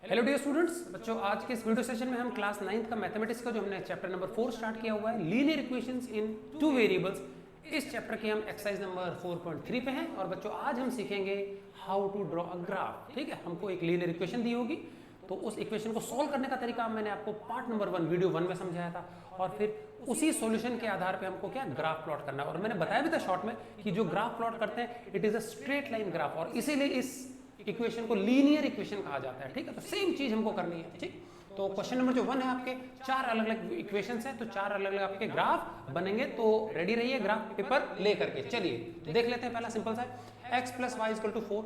Hello dear students, बच्चों आज के इस वीडियो सेशन में हम क्लास 9th का मैथमेटिक्स का जो हमने चैप्टर नंबर 4 स्टार्ट किया हुआ है, लीनियर इक्वेशंस इन टू वेरिएबल्स। इस चैप्टर के हम एक्सरसाइज नंबर 4.3 पे हैं और बच्चों आज हम सीखेंगे how to draw a graph. ठीक है, हमको एक लीनियर इक्वेशन दी होगी तो उस इक्वेशन को सॉल्व करने का तरीका मैंने आपको पार्ट नंबर 1 वीडियो 1 में समझाया था और फिर उसी सॉल्यूशन के आधार पे हमको क्या ग्राफ प्लॉट करना है। और मैंने बताया भी था शॉर्ट में कि जो ग्राफ प्लॉट करते हैं it is a straight line graph और इसीलिए इस इक्वेशन को लीनियर इक्वेशन कहा जाता है। ठीक है, तो सेम चीज हमको करनी है। ठीक, तो क्वेश्चन नंबर जो 1 है आपके 4 अलग अलग इक्वेशंस हैं, तो 4 अलग अलग आपके ग्राफ बनेंगे। तो रेडी रहिए ग्राफ पेपर लेकर के। चलिए तो देख लेते हैं पहला सिंपल सा x + y = 4।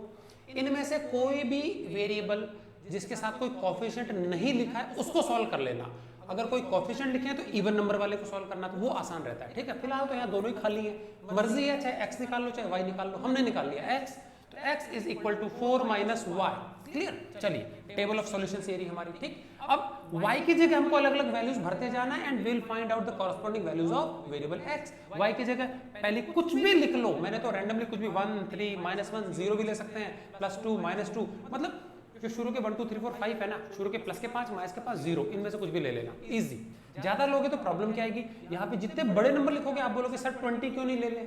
इनमें से कोई भी वेरिएबल जिसके साथ कोई कोफिशिएंट नहीं लिखा है उसको सॉल्व कर लेना। अगर कोई कोफिशिएंट लिखे हैं तो इवन नंबर वाले को सॉल्व करना, तो वो आसान रहता है। ठीक है, फिलहाल तो यहाँ दोनों ही खाली है, मर्जी है चाहे x निकाल लो चाहे y निकाल लो। हमने निकाल लिया x, तो x = 4 - y। क्लियर। चलिए टेबल ऑफ सॉल्यूशंस ये रही हमारी। ठीक, अब y की जगह हमको अलग अलग वैल्यूज भरते जाना है and will find out the corresponding values of variable x। y की जगह पहले कुछ भी लिख लो, मैंने तो रैंडमली कुछ भी 1 3 -1 0 भी ले सकते हैं, +2 -2, मतलब जो शुरू के 1 2 3 4 5 है ना, शुरू के प्लस के 5 माइनस के 0, इनमें से कुछ भी ले लेना, इजी। ज्यादा लोगे तो प्रॉब्लम क्या आएगी, यहाँ पे जितने बड़े नंबर लिखोगे आप बोलोगे सर 20 क्यों नहीं ले ले,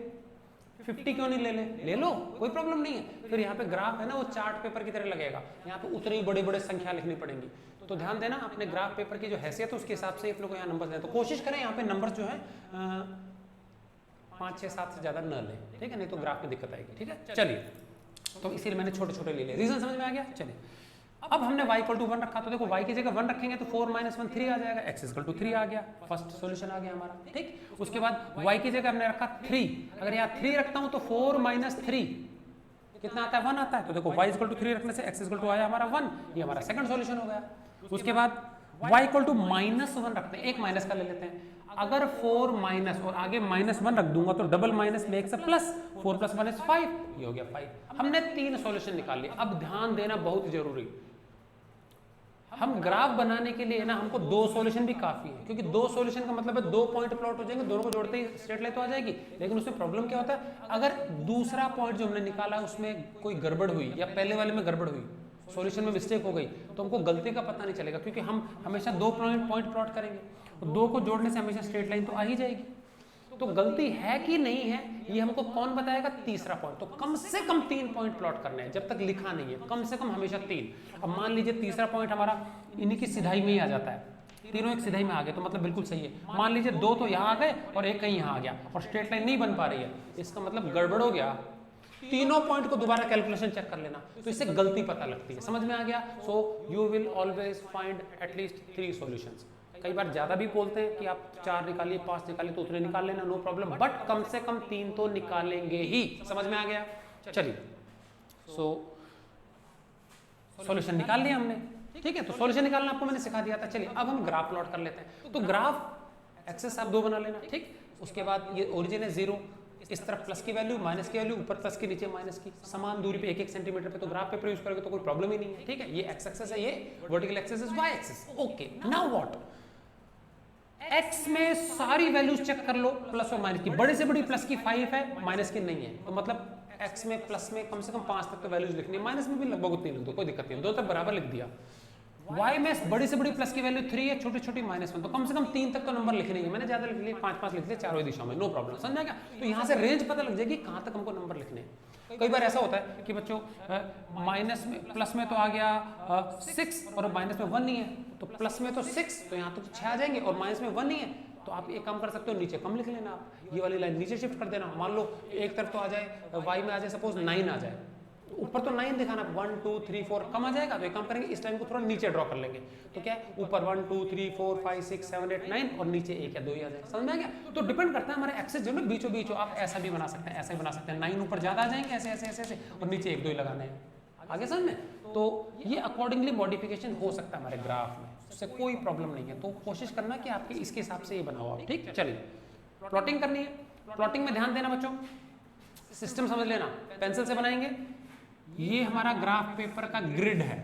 50 क्यों नहीं ले लो, कोई प्रॉब्लम नहीं है। फिर यहाँ पे ग्राफ है ना वो चार्ट पेपर की तरह लगेगा, यहाँ पे उतनी बड़े बड़े संख्या लिखनी पड़ेंगी। तो ध्यान देना अपने ग्राफ पेपर की जो हैसियत है उसके हिसाब से आप लोग को यहाँ नंबर दें। तो कोशिश करें यहाँ पे नंबर जो है 5 6 7 से ज्यादा न लें। ठीक है, नहीं तो ग्राफ में दिक्कत आएगी। ठीक है, चलिए तो इसीलिए मैंने छोटे छोटे ले लिए। रीजन समझ में आ गया। चलिए अब हमने y = 1 रखा, तो देखो y की जगह 1 रखेंगे तो 4 - 1 3 आ जाएगा, x = 3 आ गया, फर्स्ट सॉल्यूशन आ गया हमारा। ठीक, उसके बाद y की जगह हमने रखा 3, अगर यहाँ 3 रखता हूं तो 4 - 3 कितना आता है, 1 आता है। तो देखो y = 3 रखने से x = आया हमारा 1, ये हमारा सेकंड सॉल्यूशन हो गया। उसके बाद y = -1 रखते हैं, एक माइनस का ले लेते हैं। अगर 4 माइनस और आगे -1 रख दूंगा तो डबल माइनस में 1 से प्लस, 4 + 1 = 5, ये हो गया 5। हमने 3 सॉल्यूशन निकाल लिए। अब ध्यान देना बहुत जरूरी, हम ग्राफ बनाने के लिए ना हमको 2 सॉल्यूशन भी काफी है, क्योंकि 2 सॉल्यूशन का मतलब है 2 पॉइंट प्लॉट हो जाएंगे, दोनों को जोड़ते ही स्ट्रेट लाइन तो आ जाएगी। लेकिन उसमें प्रॉब्लम क्या होता है, अगर दूसरा पॉइंट जो हमने निकाला है उसमें कोई गड़बड़ हुई या पहले वाले में गड़बड़ हुई, सॉल्यूशन में मिस्टेक हो गई, तो हमको गलती का पता नहीं चलेगा, क्योंकि हम हमेशा 2 पॉइंट प्लॉट करेंगे तो 2 को जोड़ने से हमेशा स्ट्रेट लाइन तो आ ही जाएगी। तो गलती है कि नहीं है ये हमको कौन बताएगा, तीसरा पॉइंट। तो कम से कम 3 पॉइंट प्लॉट करने हैं, जब तक लिखा नहीं है कम से कम हमेशा 3। अब मान लीजिए तीसरा पॉइंट हमारा इन्हीं की सिधाई में ही आ जाता है, तीनों एक सिधाई में आ गए तो मतलब बिल्कुल सही है। मान लीजिए 2 तो यहाँ आ गए और एक कहीं यहाँ आ गया और स्ट्रेट लाइन नहीं बन पा रही है, इसका मतलब गड़बड़ हो गया। तीनों पॉइंट को दोबारा कैलकुलेशन चेक कर लेना, तो इससे गलती पता लगती है। समझ में आ गया। So you will always find at least 3 solutions. कई बार ज्यादा भी बोलते हैं कि आप 4 निकालिए 5 निकालिए, तो उतने निकाल लेना, नो प्रॉब्लम, बट कम से कम 3 तो निकालेंगे ही। समझ में आ गया। चलिए सो सॉल्यूशन निकाल लिया हमने। ठीक है, तो सॉल्यूशन निकालना आपको मैंने सिखा दिया था। चलिए अब हम ग्राफ प्लॉट कर लेते हैं। तो ग्राफ एक्सेस आप 2 बना लेना। ठीक, उसके बाद ये ओरिजिन है 0, इस तरफ प्लस की वैल्यू माइनस की वैल्यू, ऊपर प्लस की नीचे माइनस की, समान दूरी पे 1-1 सेंटीमीटर पे। तो ग्राफ पेपर यूज करोगे तो कोई प्रॉब्लम ही नहीं है। ठीक है, ये एक्स एक्सेस है, ये vertical axis is y axis. Okay, now what, x में सारी वैल्यूज चेक कर लो, प्लस और माइनस की। बड़ी से बड़ी प्लस की 5 है, माइनस की नहीं है, तो मतलब x में प्लस में कम से कम 5 तक तो वैल्यूज लिखनी है, माइनस में भी लगभग उतनी लिख दो, कोई दिक्कत नहीं, 2 तक बराबर लिख दिया। y में बड़ी से बड़ी प्लस की वैल्यू 3 है, छोटी छोटी -1, तो कम से कम 3 तक तो नंबर लिखने ही है। मैंने ज्यादा लिख लिए, 5-5 लिख लिए चारों ही दिशाओं में, नो प्रॉब्लम। समझ में आ गया। तो यहाँ से रेंज पता लग जाएगी कहाँ तक हमको नंबर लिखने हैं। कई बार ऐसा होता है कि बच्चों माइनस में प्लस में तो आ गया 6 और माइनस में 1 नहीं है, तो प्लस में तो 6 तो यहाँ तो 6 आ जाएंगे और माइनस में 1 नहीं है, तो आप एक काम कर सकते हो, नीचे कम लिख लेना, आप ये वाली लाइन नीचे शिफ्ट कर देना। मान लो एक तरफ तो आ जाए, y में आ जाए सपोज 9 आ जाए, ऊपर तो 9 दिखाना, 1 2 3 4 कम आ जाएगा, तो एक काम करेंगे इस लाइन को थोड़ा नीचे ड्रॉ कर लेंगे, तो क्या है ऊपर 1 2 3 4 5 6 7 8 9 और नीचे 1 या 2 ही आ जाएगा। समझ में आ गया। तो डिपेंड करता है हमारे एक्सेस जो है बीचों बीच, आप ऐसा भी बना सकते हैं, ऐसा भी बना सकते हैं, 9 ऊपर ज्यादा आ जाएंगे ऐसे ऐसे ऐसे ऐसे और नीचे 1 2 ही लगाने हैं। आगे समझ में। तो ये अकॉर्डिंगली मॉडिफिकेशन हो सकता है हमारे ग्राफ में, उससे कोई प्रॉब्लम नहीं है। तो कोशिश करना कि आपके इसके हिसाब से ये बनाओ आप। ठीक, चलिए प्लॉटिंग करनी है। प्लॉटिंग में ध्यान देना बच्चों, सिस्टम समझ लेना, पेंसिल से बनाएंगे। ये हमारा ग्राफ पेपर का ग्रिड है,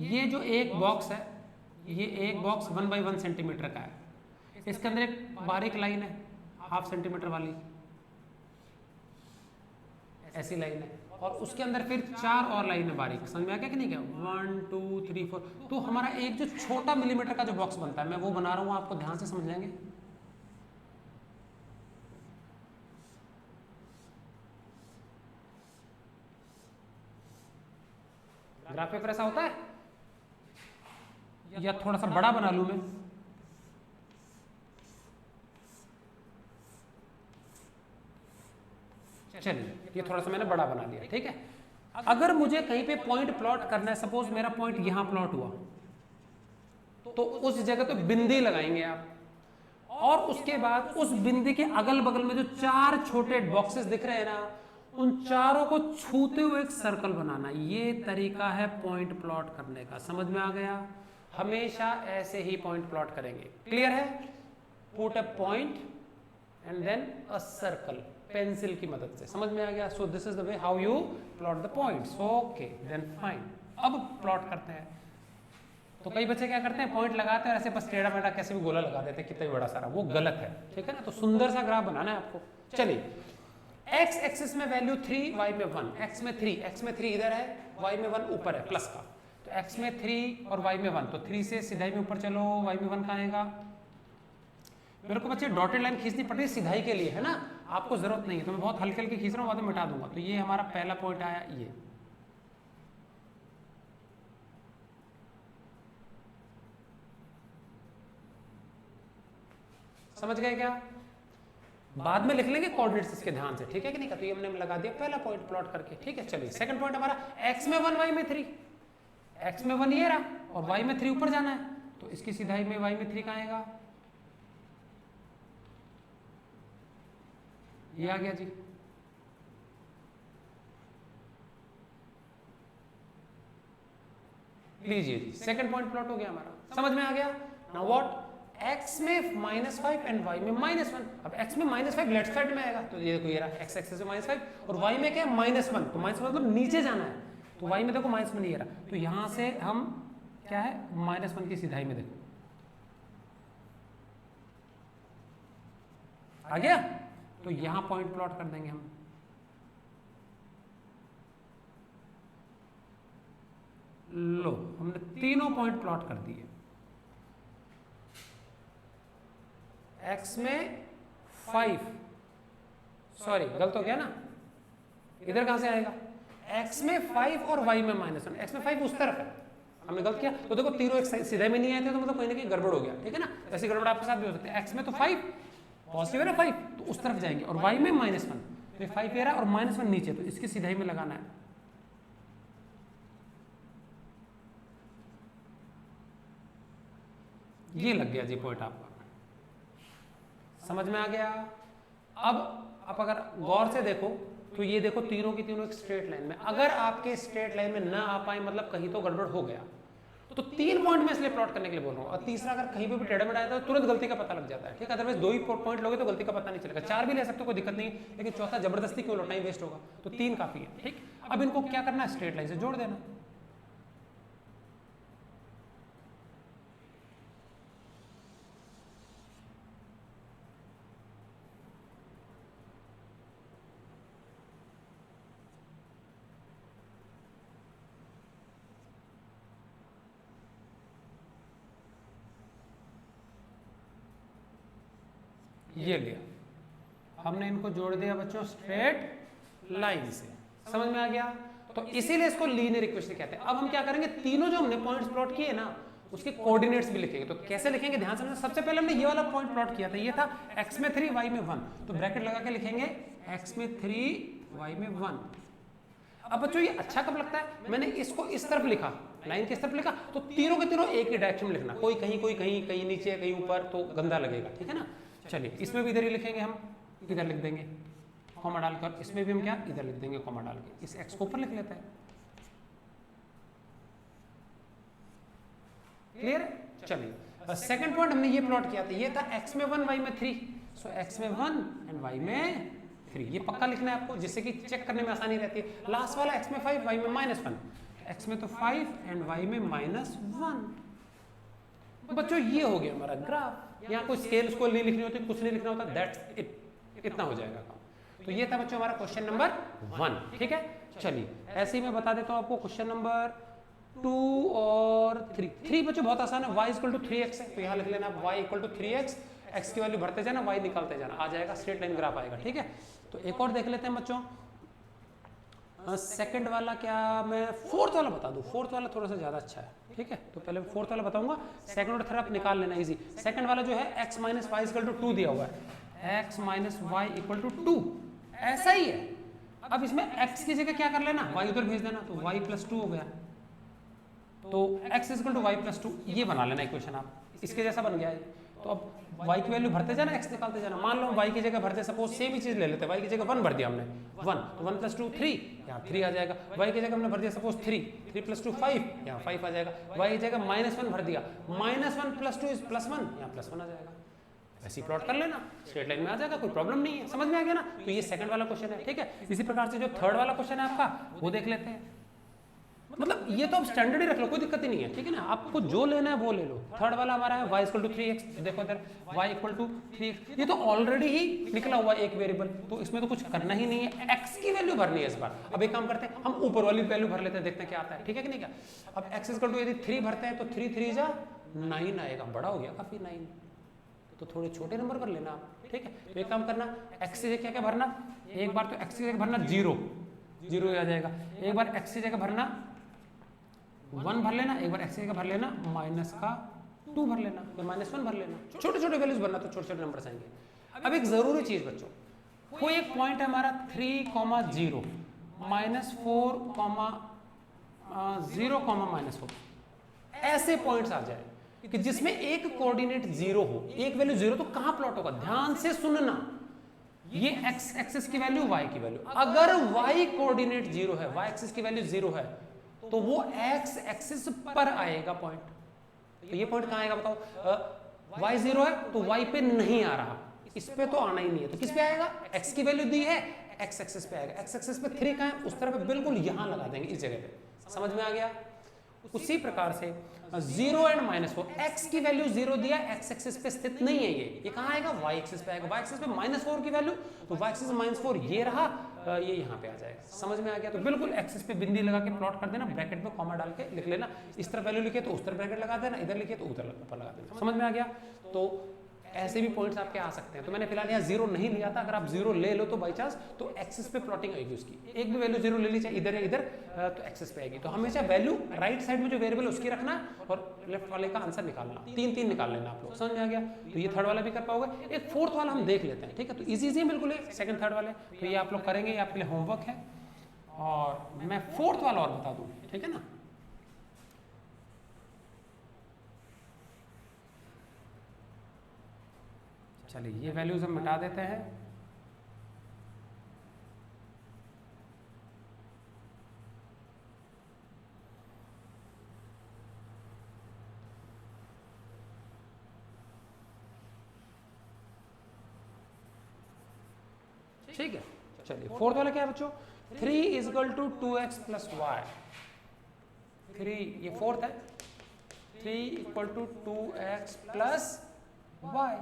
ये जो एक बॉक्स है, ये एक बॉक्स 1 × 1 सेंटीमीटर का है, इसके अंदर एक बारीक लाइन है 1/2 सेंटीमीटर वाली, ऐसी लाइन है, और उसके अंदर फिर 4 और लाइनें बारीक। समझ में आ गया कि नहीं क्या? 1 2 3 4। तो हमारा एक जो छोटा मिलीमीटर का जो बॉक्स बनता है, मैं वो बना रहा हूँ, आपको ध्यान से समझ लेंगे। ग्राफ पेपर ऐसा होता है, या थोड़ा सा बड़ा बना लूं मैं? चलिए, ये थोड़ा सा मैंने बड़ा बना लिया, ठीक है। अगर मुझे कहीं पे पॉइंट प्लॉट करना है, सपोज मेरा पॉइंट यहां प्लॉट हुआ, तो उस जगह तो बिंदी लगाएंगे आप, और उसके बाद उस बिंदी के अगल बगल में जो 4 छोटे बॉक्सेस दिख रहे हैं ना, उन चारों को छूते हुए एक सर्कल बनाना। ये तरीका है पॉइंट प्लॉट करने का। समझ में आ गया? हमेशा ऐसे ही पॉइंट प्लॉट करेंगे। क्लियर है? Put a point and then a circle, pencil की मदद से। समझ में आ गया? So this is the way how you plot the points. Okay, then fine. अब प्लॉट करते हैं। तो कई बच्चे क्या करते हैं, पॉइंट लगाते हैं ऐसे बस टेढ़ा मेढ़ा कैसे भी गोला लगा देते हैं, कितना भी बड़ा सारा, वो गलत है, ठीक है ना। तो सुंदर सा ग्राफ बनाना है आपको। चलिए, x एक्सिस में वैल्यू 3, y में 1, x में 3, x में 3 इधर है, y में 1 ऊपर है प्लस का, तो x में 3 और y में 1, तो 3 से सिधाई में ऊपर चलो, y में 1 कहाँ आएगा? मेरे को बच्चे डॉटेड लाइन खींचनी पड़ रही है सिधाई के लिए, है ना, आपको जरूरत नहीं है, तो मैं बहुत हल्के हल्के खींच रहा हूँ, बाद में मिटा दूंगा। तो ये हमारा पहला पॉइंट आया, ये समझ गए क्या? बाद में लिख लेंगे कोऑर्डिनेट्स इसके ध्यान से, ठीक है कि नहीं? तो ये हमने लगा दिया पहला पॉइंट प्लॉट करके, ठीक है। चलिए, सेकंड पॉइंट हमारा x में 1, y में 3, x में 1 ये रहा और y में 3 ऊपर जाना है, तो इसकी सिधाई में y में 3 कहाँ आएगा? ये आ गया जी। लीजिए जी, सेकंड पॉइंट प्लॉट हो गया हमारा। समझ में आ गया? Now what? x में -5 एंड y में -1। अब x में -5 लेफ्ट साइड में आएगा, तो ये देखो ये रहा x एक्सिस में -5, और y में क्या है? -1। तो -1 मतलब नीचे जाना है, तो y में देखो -1 ये रहा, तो यहां से हम क्या है, -1 की सिधाई में देखो आ गया, तो यहां पॉइंट प्लॉट कर देंगे हम। लो, हमने तीनों पॉइंट प्लॉट कर दिए। x में 5, सॉरी गलत हो गया ना, इधर कहां से आएगा? x में 5 और y में -1। x में 5 उस तरफ है, हमने गलत किया, तो देखो तीनों एक सीधे में नहीं आए थे, तो मतलब कहीं ना कहीं गड़बड़ हो गया, ठीक है ना। ऐसी गड़बड़ आपके साथ भी हो सकती है। x में तो 5 पॉजिटिव है ना, 5 तो उस तरफ जाएंगे, और y में -1, तो 5 ये रहा और -1 नीचे, तो इसकी सिधाई में लगाना है। ये लग गया जी पॉइंट आपका, समझ में आ गया? अब आप अगर गौर से देखो तो ये देखो तीनों की तीनों एक स्ट्रेट लाइन में, अगर आपके स्ट्रेट लाइन में ना आ पाए मतलब कहीं तो गड़बड़ हो गया, तो 3 पॉइंट में इसलिए प्लॉट करने के लिए बोल रहा हूँ। और तीसरा अगर कहीं पे भी टेढ़ा मेढ़ा आता है तो तुरंत गलती का पता लग जाता है, ठीक है। अदरवाइज 2 ही पॉइंट लोगे तो गलती का पता नहीं चलेगा, 4 भी ले सकते हो, कोई दिक्कत नहीं, लेकिन चौथा जबरदस्ती क्यों लो, टाइम वेस्ट होगा, तो 3 काफी है, ठीक। अब इनको क्या करना है, स्ट्रेट लाइन से जोड़ देना। ये लिया हमने, इनको जोड़ दिया बच्चों स्ट्रेट लाइन से। समझ में आ गया? तो इसीलिए इसको लीनियर इक्वेशन कहते हैं। अब हम क्या करेंगे, तीनों जो हमने पॉइंट्स प्लॉट किए ना उसके कोऑर्डिनेट्स भी लिखेंगे। तो कैसे लिखेंगे, ध्यान से। सबसे पहले हमने ये वाला पॉइंट प्लॉट किया था, ये था x में 3 y में 1, तो ब्रैकेट लगा के लिखेंगे x में 3 y में 1। अब बच्चों ये अच्छा कब लगता है, मैंने इसको इस तरफ लिखा, लाइन के इस तरफ लिखा, तो तीनों के तीनों एक ही डायरेक्शन में लिखना, कोई कहीं कोई कहीं, कहीं नीचे कहीं ऊपर, तो गंदा लगेगा, ठीक है ना। चलिए, इसमें भी इधर ही लिखेंगे हम, इधर लिख देंगे कॉमा डालकर, इसमें भी हम क्या इधर लिख देंगे कॉमा डाल के, इस x को ऊपर लिख लेते हैं। क्लियर है? चलिए, सेकंड पॉइंट हमने ये प्लॉट किया था, ये था x में 1 y में 3, सो x में 1 एंड y में 3, ये पक्का लिखना है आपको, जिससे कि चेक करने में आसानी रहती है। लास्ट वाला x में 5 y में -1, x में तो 5 एंड y में -1। बच्चों ये हो गया हमारा ग्राफ। यहाँ कोई स्केल उसको नहीं लिखनी होती, कुछ नहीं लिखना होता, दैट्स इट, इतना हो जाएगा काम। तो ये था बच्चों हमारा क्वेश्चन नंबर 1, ठीक है। चलिए ऐसे ही मैं बता देता हूँ आपको क्वेश्चन नंबर 2 और 3 बच्चों बहुत आसान है। y इक्वल टू 3x है तो यहाँ लिख लेना आप y equal to 3x, x की वैल्यू भरते जाना, y निकालते जाना, आ जाएगा स्ट्रेट लाइन ग्राफ आएगा। ठीक है, तो एक और देख लेते हैं बच्चों। सेकंड वाला क्या मैं फोर्थ वाला बता दूं? फोर्थ वाला थोड़ा सा ज्यादा अच्छा है। ठीक है, तो पहले फोर्थ वाला बताऊंगा, सेकंड और थर्ड आप निकाल लेना इजी। सेकंड वाला जो है x minus y equal to 2 दिया हुआ है, x minus y equal to 2 ऐसा ही है। अब इसमें x की जगह क्या कर लेना, y उधर भेज देना, तो y प्लस 2 हो गया। तो x equal to y plus 2 ये बना लेना इक्वेशन आप, इसके जैसा बन गया है। तो अब y की वैल्यू भरते जाना, x निकालते जाना। मान लो y की जगह भरते, सपोज सेम ही चीज ले लेते हैं, y की जगह 1 भर दिया हमने 1, तो 1 प्लस 2 3, यहाँ 3 आ जाएगा। y की जगह हमने भर दिया सपोज 3 प्लस 2 5, यहाँ 5 आ जाएगा। y की जगह -1 भर दिया, -1 प्लस 2 इज +1, यहाँ +1 आ जाएगा। ऐसे ही प्लॉट कर लेना, स्ट्रेट लाइन में आ जाएगा, कोई प्रॉब्लम नहीं है। समझ में आ गया ना? तो ये सेकंड वाला क्वेश्चन है। ठीक है, इसी प्रकार से जो थर्ड वाला क्वेश्चन है आपका वो देख लेते हैं। मतलब ये तो आप स्टैंडर्ड ही रख लो, कोई दिक्कत ही नहीं है। ठीक है ना, आपको जो लेना है वो ले लो। थर्ड वाला हमारा है y इक्वल टू 3x, देखो इधर y इक्वल टू 3x, ये तो ऑलरेडी ही निकला हुआ है एक वेरिएबल, तो इसमें तो कुछ करना ही नहीं है, x की वैल्यू भरनी है इस बार। अब एक काम करते हैं, हम ऊपर वाली वैल्यू भर लेते हैं, देखते हैं क्या आता है। ठीक है कि नहीं? क्या अब x इक्वल टू यदि 3 भरते हैं तो 3 3 जा 9 आएगा, बड़ा हो गया काफी 9, तो थोड़े छोटे नंबर भर लेना आप। ठीक है, तो एक काम करना, x की जगह क्या क्या भरना, एक बार तो x की जगह भरना 0 आ जाएगा, एक बार x की जगह भरना 1 भर लेना, एक बार x की जगह भर लेना -2 भर लेना, फिर -1 भर लेना। छोटे छोटे वैल्यूज भरना तो छोटे छोटे नंबर्स आएंगे। अब एक जरूरी चीज बच्चों, कोई एक पॉइंट है हमारा 3, 0, -4, 0, -4, ऐसे पॉइंट्स आ जाए कि जिसमें एक कोऑर्डिनेट 0 हो, एक वैल्यू 0, तो कहां प्लॉट होगा? ध्यान से सुनना, ये x एक्सिस की वैल्यू, y की वैल्यू। अगर y कोऑर्डिनेट 0 है, y एक्सिस की वैल्यू 0 है, तो वो x एक्सिस पर आएगा पॉइंट। तो ये पॉइंट कहां आएगा बताओ? y 0 है तो y पे नहीं आ रहा, इस पे तो आना ही नहीं है, तो किस पे आएगा? x की वैल्यू दी है, x एक्सिस पे आएगा। x एक्सिस पे 3 कहां है? उस तरफ पे, बिल्कुल यहां लगा देंगे, इस जगह पे। समझ में आ गया? उसी प्रकार से 0 एंड -4, x की वैल्यू 0 दिया, x एक्सिस पे स्थित नहीं है, ये कहां आएगा? y एक्सिस पे आएगा। y एक्सिस पे -4 की वैल्यू, तो y एक्सिस -4 ये रहा, ये यहाँ पे आ जाएगा। समझ में आ गया? तो बिल्कुल एक्सिस पे बिंदी लगा के प्लॉट कर देना, ब्रैकेट में कॉमा डाल के लिख लेना, इस तरफ वैल्यू लिखे तो उस तरफ ब्रैकेट लगा देना, इधर लिखे तो उधर ऊपर लगा देना। समझ में आ गया? तो ऐसे भी पॉइंट्स आपके आ सकते हैं। तो मैंने फिलहाल यहाँ 0 नहीं लिया था, अगर आप 0 ले लो तो बाई चांस तो एक्सिस पे प्लॉटिंग आएगी उसकी, एक भी वैल्यू 0 ले ली, चाहे इधर या इधर, तो एक्सिस पे आएगी। तो हमेशा वैल्यू राइट साइड में जो वेरिएबल उसकी रखना और लेफ्ट वाले का आंसर निकालना, 3 निकाल लेना आप लोग। समझ में आ गया? तो ये थर्ड वाला भी कर पाओगे। एक फोर्थ वाला हम देख लेते हैं। ठीक है, तो इजी है बिल्कुल, सेकंड थर्ड वाले तो ये आप लोग करेंगे, ये आपके लिए होमवर्क है। और मैं फोर्थ वाला और बता दूं, ठीक है ना? चलिए ये वैल्यूज हम मिटा देते हैं। ठीक है, चलिए फोर्थ वाला क्या है बच्चों? 3 equal to 2x plus Y. 3 ये फोर्थ है, 3 equal to 2x plus Y.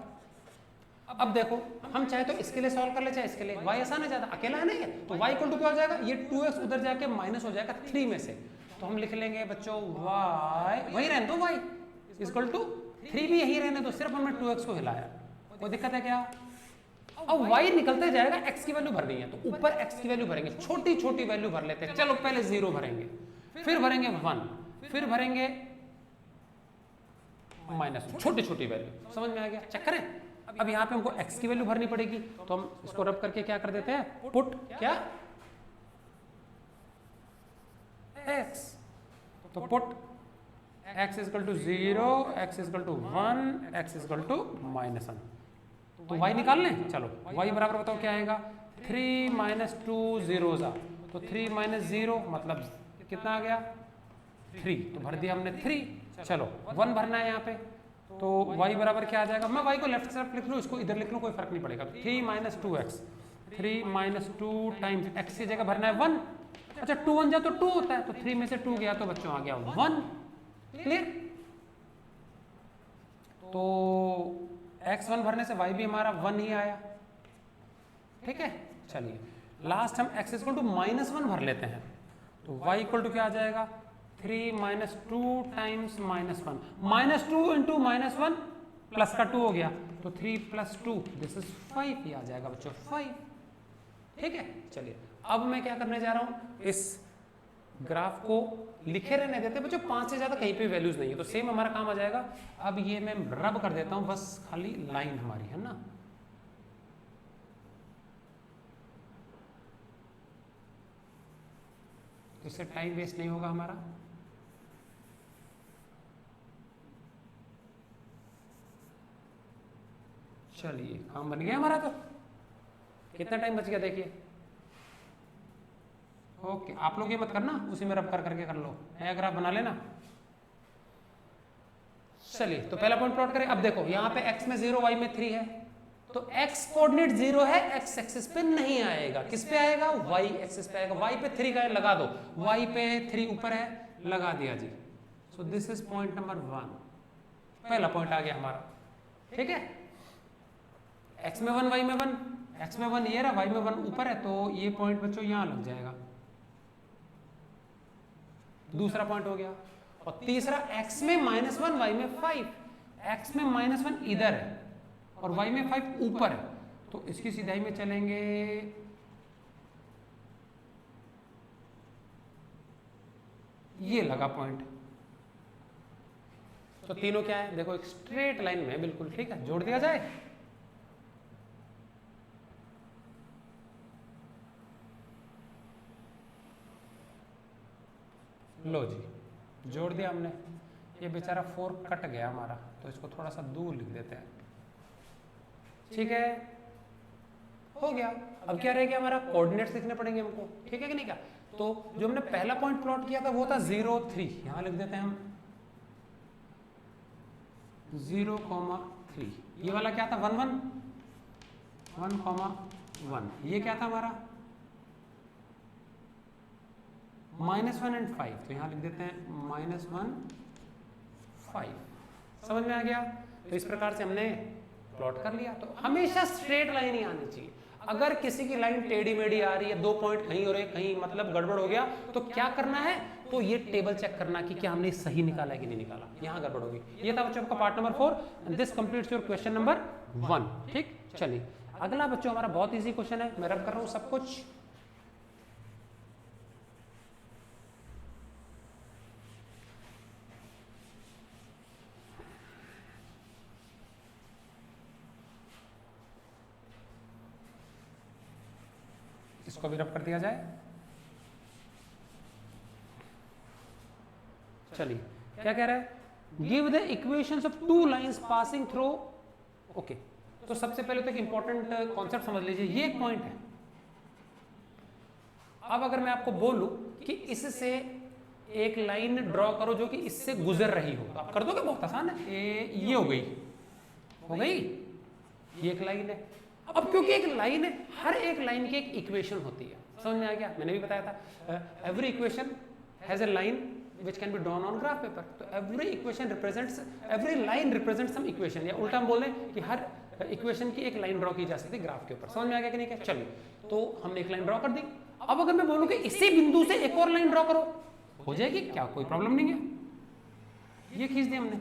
अब देखो, हम चाहे तो इसके लिए सॉल्व कर ले, चाहे इसके लिए। y आसान है, ज्यादा अकेला है ना ये, तो y इक्वल टू क्या हो जाएगा? ये 2x उधर जाके माइनस हो जाएगा 3 में से, तो हम लिख लेंगे बच्चों y, वही रहने दो, y इक्वल टू 3 भी यही रहने दो, सिर्फ हमने 2x को हिलाया। कोई दिक्कत है क्या? अब y निकलते जाएगा, x की वैल्यू भरनी है, तो ऊपर x की वैल्यू भरेंगे, छोटी छोटी वैल्यू भर लेते हैं। चलो पहले 0 भरेंगे, फिर भरेंगे 1, फिर भरेंगे -1, छोटी छोटी वैल्यू। समझ में आ गया? चेक करें। अब यहाँ पे हमको x की वैल्यू भरनी पड़ेगी, तो हम इसको रब करके क्या कर देते हैं? पुट क्या? x, तो put x equal to 0, x equal to 1, x equal to -1। तो y निकाल लें। चलो y बराबर बताओ क्या आएगा? 3 - 2 0 जा, तो 3 - 0 मतलब कितना आ गया? 3, तो भर दिया हमने 3। चलो 1 भरना है यहाँ पे, तो y बराबर क्या आ जाएगा? मैं y को लेफ्ट तरफ लिख लूँ, इसको इधर लिख लूँ, कोई फर्क नहीं पड़ेगा। 3 - 2x, 3 - 2 टाइम्स x की जगह भरना है 1। अच्छा 2 1 जा तो 2 होता है, तो 3 में से 2 गया तो बच्चों आ गया 1। क्लियर? तो x 1 भरने से y भी हमारा 1 ही आया। ठीक है, चलिए लास्ट हम x इक्वल टू -1 भर लेते हैं, तो y इक्वल टू क्या आ जाएगा 3 - 2 टाइम्स -1, -2 इंटू -1 प्लस का 2 हो गया, तो 3 + 2 दिस इज 5 ही आ जाएगा बच्चों 5। ठीक है, चलिए अब मैं क्या करने जा रहा हूं, इस ग्राफ को लिखे रहने देते बच्चों, 5 से ज्यादा कहीं पे वैल्यूज नहीं है, तो सेम हमारा काम आ जाएगा। अब ये मैं रब कर देता हूं, बस खाली लाइन हमारी है ना, तो इससे टाइम वेस्ट नहीं होगा हमारा। चलिए काम बन गया हमारा, तो कितना टाइम बच गया देखिए। ओके, आप लोग ये मत करना, उसी में रब कर करके कर लो, नया ग्राफ बना लेना। चलिए तो पहला पॉइंट प्लॉट करें। अब देखो यहाँ पे x में 0 y में 3 है, तो x कोऑर्डिनेट 0 है, x एक्सिस पे नहीं आएगा, किस पे आएगा y एक्सिस पे आएगा। y पे 3 का है, लगा दो, y पे 3 ऊपर है, लगा दिया जी। So this is point number 1, पहला पॉइंट आ गया हमारा। ठीक है, x में 1 y में 1, x में 1 ये रहा, y में 1 ऊपर है, तो ये पॉइंट बच्चों यहाँ लग जाएगा, दूसरा पॉइंट हो गया। और तीसरा x में -1 y में 5, x में -1 इधर है और y में 5 ऊपर है, तो इसकी सीधाई में चलेंगे, ये लगा पॉइंट। तो तीनों क्या है देखो, एक स्ट्रेट लाइन में बिल्कुल। ठीक है, जोड़ दिया जाए, लो जी जोड़ दिया हमने। ये बेचारा 4 कट गया हमारा, तो इसको थोड़ा सा दूर लिख देते हैं। ठीक है, हो गया। अब क्या रह गया हमारा, कोऑर्डिनेट्स लिखने पड़ेंगे हमको। ठीक है कि नहीं क्या, तो जो हमने पहला पॉइंट प्लॉट किया था वो था 0 3, यहां लिख देते हैं हम 0,3। ये वाला क्या था 1 1 1,1। ये क्या था हमारा -1 और 5, तो यहां लिख देते हैं -1 5। समझ में आ गया। तो इस प्रकार से हमने प्लॉट कर लिया। तो हमेशा स्ट्रेट लाइन ही आनी चाहिए। अगर किसी की लाइन टेढ़ी मेढ़ी आ रही है, 2 पॉइंट कहीं और एक कहीं, मतलब गड़बड़ हो गया, तो क्या करना है, तो ये टेबल चेक करना कि क्या हमने सही निकाला है कि नहीं निकाला, यहाँ गड़बड़ होगी। ये था बच्चों का part number 4, and this completes your question number 1। ठीक, चलिए अगला बच्चों हमारा बहुत ईजी क्वेश्चन है, मैं रब कर रहा हूँ सब कुछ। इसको भी रब कर दिया जाए। चलिए क्या कह रहा है, give the equations of 2 lines passing through. Okay, तो सबसे पहले तो एक इंपॉर्टेंट कॉन्सेप्ट समझ लीजिए, ये एक पॉइंट है। अब अगर मैं आपको बोलूं कि इससे एक लाइन ड्रॉ करो जो कि इससे गुजर रही हो, तो आप कर दोगे, बहुत आसान है। ये हो गई, ये एक लाइन है। अब क्योंकि एक लाइन है, हर एक लाइन की एक इक्वेशन होती है, समझ में आ गया, मैंने भी बताया था। Every equation has a line which can be drawn on graph paper। तो every line represents some equation, या उल्टा हम बोलें कि हर इक्वेशन की एक लाइन ड्रॉ की जा सकती है ग्राफ के ऊपर। समझ में आ गया कि नहीं क्या। चलिए, तो हमने एक लाइन ड्रॉ कर दी। अब अगर मैं बोलूं कि इसी बिंदु से एक और लाइन ड्रॉ करो, हो जाएगी क्या, कोई प्रॉब्लम नहीं है। ये खींच दी हमने,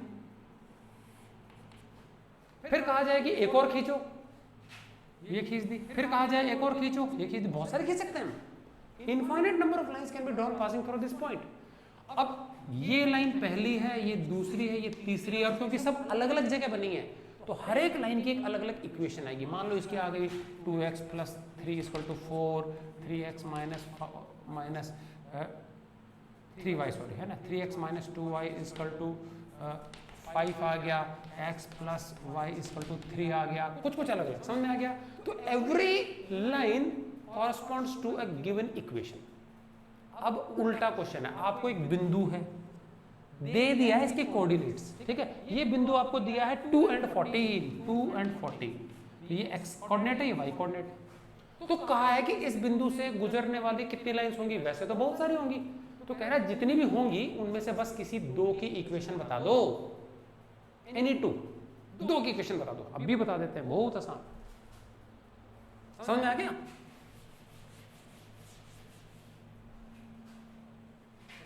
फिर कहा जाए कि एक और खींचो, ये खींच दी, फिर कहा जाए एक और खींचो, ये खींच दी, बहुत सारे खींच सकते हैं। Infinite number of lines can be drawn passing through this point. अब ये लाइन पहली है, ये दूसरी है, ये तीसरी है, और क्योंकि सब अलग अलग जगह बनी है, तो हर एक लाइन की एक अलग अलग इक्वेशन आएगी। मान लो इसकी आ गई 2x + 3 = 4, 3x minus 3y, sorry है ना, 3x - 2y = 5 आ गया, x + y = 3 आ गया, कुछ अलग अलग, समझ में आ गया। तो every line corresponds to a given equation. अब उल्टा क्वेश्चन है, आपको एक बिंदु है, दे दिया है इसके कोऑर्डिनेट्स, ठीक है, ये बिंदु आपको दिया है 2 and 14, ये x कोऑर्डिनेट है, ये y कोऑर्डिनेट। तो कहा है कि इस बिंदु से गुजरने वाली कितनी लाइंस होंगी, वैसे तो बहुत सारी होंगी, तो कह रहा है जितनी भी होंगी उनमें से बस किसी 2 की इक्वेशन बता दो, एनी 2 की इक्वेशन बता दो। अब भी बता देते हैं, बहुत आसान, समझ में आ गया।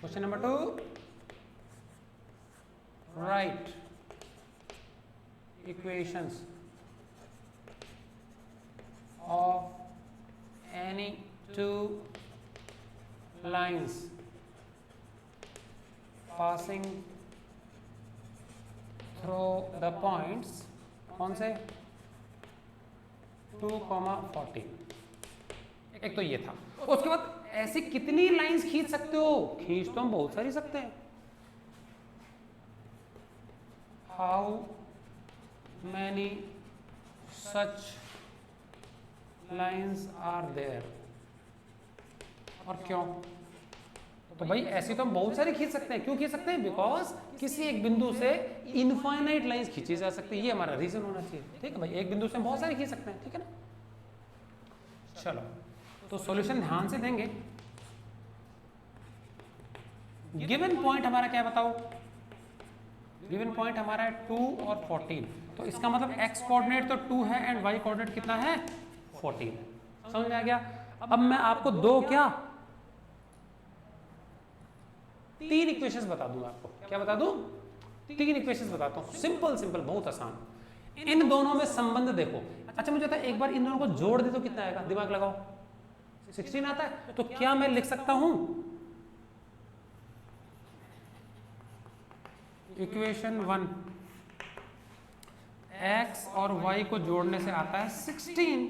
Question number 2, right equations of any two lines passing through the points, कौन से, 2,40। एक तो ये था। उसके बाद ऐसी कितनी लाइंस खींच सकते हो? खींच तो हम बहुत सारी सकते हैं। How many such lines are there, और क्यों? तो भाई ऐसी तो हम बहुत सारी खींच सकते हैं। क्यों खींच सकते हैं? बिकॉज किसी एक बिंदु से इनफाइनाइट लाइंस खींची जा सकती है, ये हमारा रीजन होना चाहिए। ठीक है भाई, एक बिंदु से हम बहुत सारी खींच सकते हैं। ठीक है ना? चलो, तो सॉल्यूशन ध्यान से देंगे। गिवन पॉइंट हमारा क्या बताओ? गिवन पॉइंट हमारा है 2 और 14। तो इसका मतलब x कोऑर्डिनेट तो 2 है एंड y कोऑर्डिनेट कितना है? 14। समझ में आ गया? अब मैं आपको तीन इक्वेशंस बता दूंगा आपको। क्या बता दूं? 3 इक्वेशंस बताता हूं। सिंपल सिंपल, बहुत आसान। इन दोनों में संबंध देखो। अच्छा मुझे बताओ, एक बार इन दोनों को जोड़ दे तो कितना आएगा? दिमाग लगाओ। 16 आता है। तो क्या मैं लिख सकता हूं इक्वेशन 1, x और y को जोड़ने से आता है 16।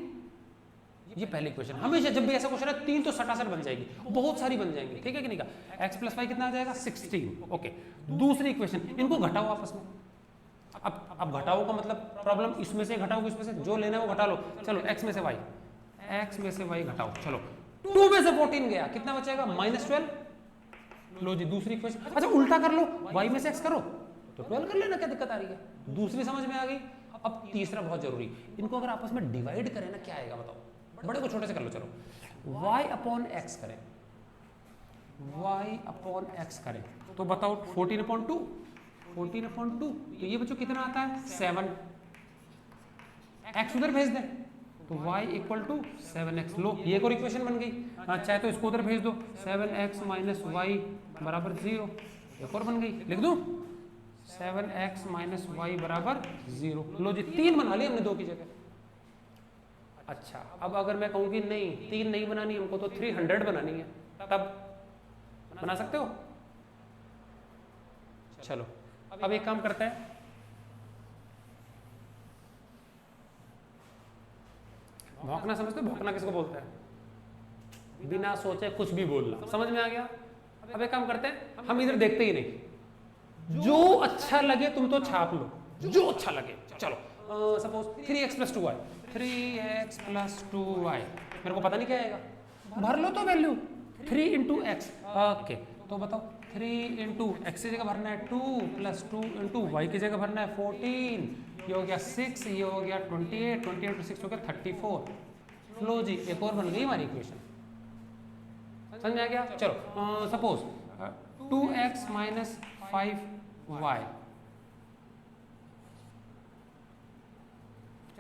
ये पहली इक्वेशन। हमेशा जब भी ऐसा क्वेश्चन है 3 तो सटासट बन जाएगी, बहुत सारी बन जाएंगी। ठीक है कि नहीं? का x प्लस वाई कितना आ जाएगा? 16। ओके, दूसरी इक्वेशन, इनको घटाओ आपस में। अब घटाओ का मतलब प्रॉब्लम, इसमें से घटाओ, इसमें से जो लेना है वो घटा लो। चलो x में से y घटाओ। चलो 2 में से 14 गया, कितना बचेगा? -12। लो जी दूसरी इक्वेशन। अच्छा उल्टा कर लो, y में से x करो तो 12 कर लेना, क्या दिक्कत आ रही है? दूसरी समझ में आ गई। अब तीसरा बहुत जरूरी, इनको अगर आपस में डिवाइड करें ना, क्या आएगा बताओ? बड़े को छोटे से कर लो। चलो y अपॉन x करें, y अपॉन x करें तो बताओ 14/2, 14/2। तो ये बच्चों कितना आता है? 7। x उधर भेज दें तो y इक्वल टू 7x। लो ये एक और इक्वेशन बन गई। चाहे तो इसको उधर भेज दो, 7x माइनस वाई बराबर 0। एक और बन गई, लिख दूं 7x माइनस वाई बराबर 0। लो जी 3 बना ली हमने 2 की जगह। अच्छा अब अगर मैं कहूँ कि नहीं 3 नहीं बनानी हमको, तो 300 बनानी है, तब बना सकते हो? चलो अब एक काम करते हैं, भौंकना समझते हो? भौंकना किसको बोलते हैं? बिना सोचे कुछ भी बोलना। समझ में आ गया? अब एक काम करते हैं, हम इधर देखते ही नहीं, जो अच्छा लगे तुम तो छाप लो, जो अच्छा लगे। चलो suppose 3x plus 2y, 3x plus 2y, मेरे को पता नहीं क्या आएगा, भर लो तो वैल्यू 3 इंटू एक्स। ओके तो बताओ 3 इंटू एक्स की जगह भरना है 2 प्लस 2 इंटू वाई की जगह भरना है 14, ये हो गया 6, ये हो गया 28, 28 to 6 हो गया 34। लो जी एक और बन गई हमारी इक्वेशन। समझ में आ गया? चलो सपोज 2x माइनस 5y,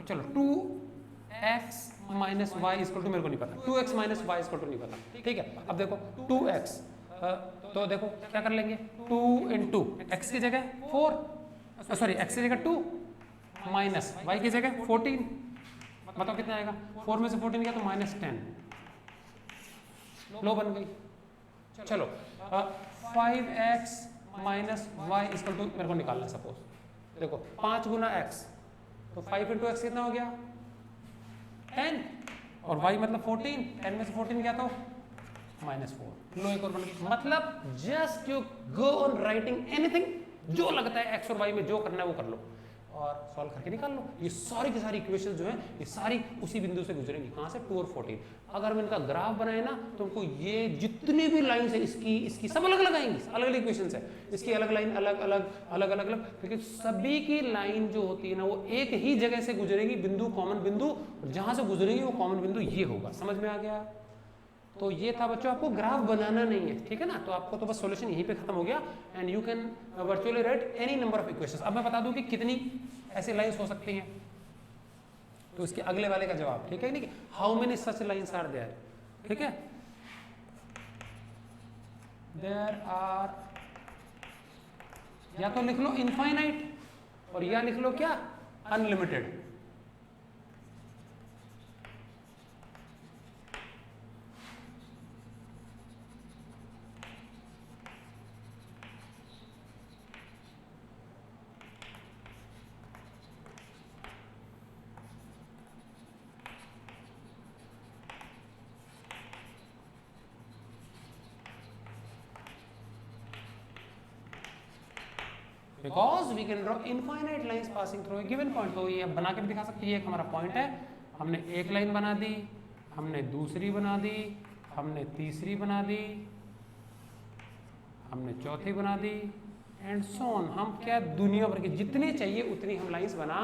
चलो 2x minus y equal to, मेरे को नहीं पता 2x minus y equal to नहीं पता। ठीक है अब देखो 2x, तो देखो क्या कर लेंगे, 2 इंटू एक्स की जगह 4, सॉरी एक्स की जगह 2 माइनस वाई की जगह 14। बताओ कितना आएगा? 4 में से 14 गया तो -10। लो बन गई। चलो 5x minus y equal to, मेरे को निकालना सपोज देखो 5 गुना x, तो 5 इंटू एक्स कितना हो गया 10, और y मतलब 14, 10 में से 14 गया तो -4। लो एक और बन गई। मतलब just you go on writing anything, जो लगता है x और y में जो करना है वो कर लो और सॉल्व करके निकाल लो। ये सारी की सारी इक्वेशन जो है ये सारी उसी बिंदु से गुजरेंगी। कहाँ से? 2 और 14। अगर मैं इनका ग्राफ बनाए ना तो उनको ये जितनी भी लाइंस है इसकी सब अलग अलग आएंगी, अलग अलग इक्वेशन है, इसकी अलग लाइन अलग अलग अलग अलग अलग, लेकिन सभी की लाइन जो होती है ना वो एक ही जगह से गुजरेगी, बिंदु कॉमन बिंदु, जहां से गुजरेगी वो कॉमन बिंदु ये होगा। समझ में आ गया? तो ये था बच्चों, आपको ग्राफ बनाना नहीं है, ठीक है ना? तो आपको तो बस सॉल्यूशन यहीं पे खत्म हो गया and you can virtually right any number of equations. अब मैं बता दूं कि कितनी ऐसी लाइंस हो सकती हैं, तो इसके अगले वाले का जवाब, ठीक है नहीं? How many such lines are there, ठीक है? देयर आर, या तो लिख लो इनफाइनाइट और या लिख लो क्या, unlimited. Because we can draw infinite lines passing through a given point। तो ये बना के भी दिखा सकते हैं, ये एक हमारा पॉइंट है, हमने एक लाइन बना दी, हमने दूसरी बना दी, हमने तीसरी बना दी, हमने चौथी बना दी, एंड सो ऑन। हम क्या दुनिया भर की जितनी चाहिए उतनी हम लाइंस बना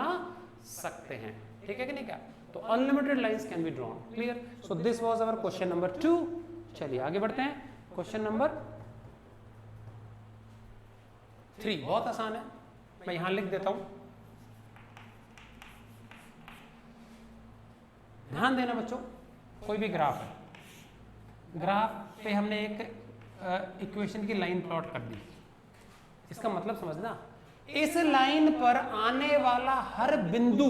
सकते हैं, ठीक है कि नहीं क्या? तो unlimited lines can be drawn. Clear? So this was our question number 2। चलिए आगे बढ़ते हैं। क्वेश्चन नंबर 3 बहुत आसान है, मैं यहां लिख देता हूं, ध्यान देना बच्चों। कोई भी ग्राफ है, ग्राफ पे हमने एक इक्वेशन की लाइन प्लॉट कर दी। इसका मतलब समझना, इस लाइन पर आने वाला हर बिंदु,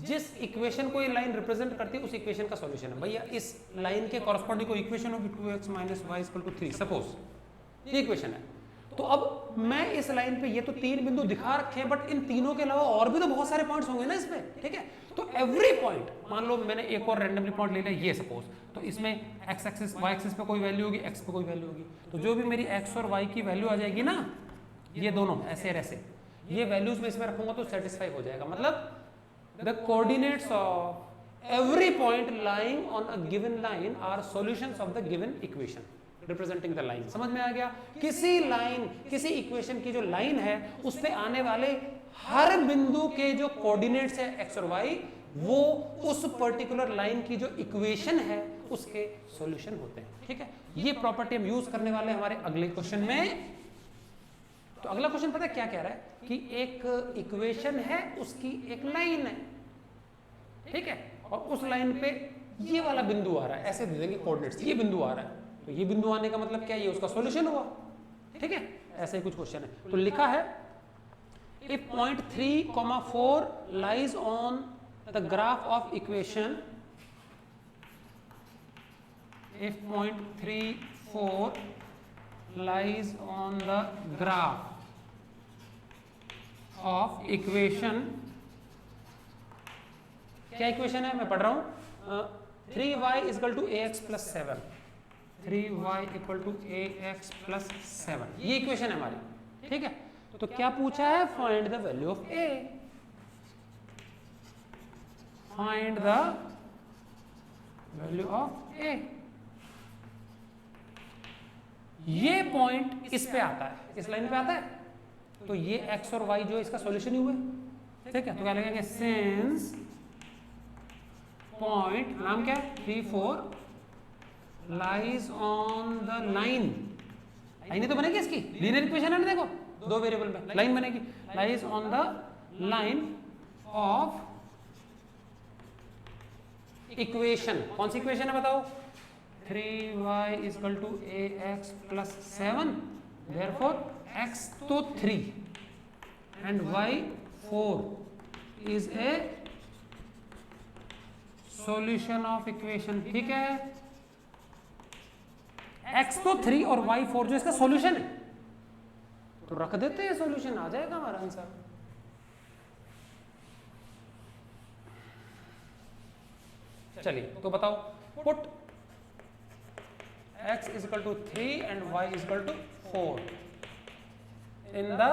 जिस इक्वेशन को ये लाइन रिप्रेजेंट करती है उस इक्वेशन का सॉल्यूशन है। भैया इस लाइन के कॉरस्पॉन्डिंग को इक्वेशन होगी 2x minus y equal to 3, suppose ये इक्वेशन है। तो अब मैं इस लाइन पे ये तो 3 बिंदु दिखा रखे हैं, बट इन तीनों के अलावा और भी तो बहुत सारे पॉइंट्स होंगे ना इस पे, ठीक है? तो एवरी पॉइंट, मान लो मैंने एक और रैंडमली पॉइंट ले लिया ये सपोज, तो इसमें एक्स एक्सिस वाई एक्सिस पे कोई वैल्यू होगी, एक्स पे कोई वैल्यू होगी, तो जो भी मेरी एक्स और वाई की वैल्यू आ जाएगी ना, ये दोनों ऐसे और ऐसे, ये वैल्यूज में इसमें रखूंगा तो सेटिस्फाई हो जाएगा। मतलब the coordinates of every point lying on a given line are solutions of the given equation representing the line। समझ में आ गया? किसी लाइन, किसी इक्वेशन की जो लाइन है उस पे आने वाले हर बिंदु के जो कोऑर्डिनेट्स है एक्स और वाई, वो उस पर्टिकुलर लाइन की जो इक्वेशन है उसके सॉल्यूशन होते हैं, ठीक है? ये प्रॉपर्टी हम यूज करने वाले हैं हमारे अगले क्वेश्चन में। तो अगला क्वेश्चन पता है क्या कह रहा है कि एक इक्वेशन है, उसकी एक लाइन है, ठीक है, और उस लाइन पे ये वाला बिंदु आ रहा है, ऐसे दे देंगे कोऑर्डिनेट्स, ये बिंदु आ रहा है, तो ये बिंदु आने का मतलब क्या है, ये उसका सॉल्यूशन हुआ, ठीक है? ऐसे ही कुछ क्वेश्चन है। तो लिखा है if point 3,4 lies on the graph of equation, if point 3,4 lies on the graph of equation, क्या इक्वेशन है मैं पढ़ रहा हूं, 3y equal to ax plus 7, 3y equal to ax plus 7, ये इक्वेशन है हमारी, ठीक है? तो क्या पूछा है, find the value of a, find the value of a। ये पॉइंट इस पे आता है, इस लाइन पे आता है, तो ये x और y जो इसका सॉल्यूशन ही हुए, ठीक है? तो क्या लगेगा, सिंस पॉइंट, नाम क्या है, 3,4 lies on the line, line ही तो बनेगी इसकी, लीनियर इक्वेशन है ना, देखो 2 वेरिएबल में लाइन बनेगी, lies on the line of equation. कौन सी इक्वेशन है बताओ, 3y equal to ax plus 7, therefore x तो 3 and y 4 is a solution of equation, ठीक है? x तो 3 और y 4 जो इसका सॉल्यूशन है, तो रख देते हैं, सॉल्यूशन आ जाएगा हमारा आंसर। चलिए तो बताओ, put x is equal to 3 and y is equal to 4 in the,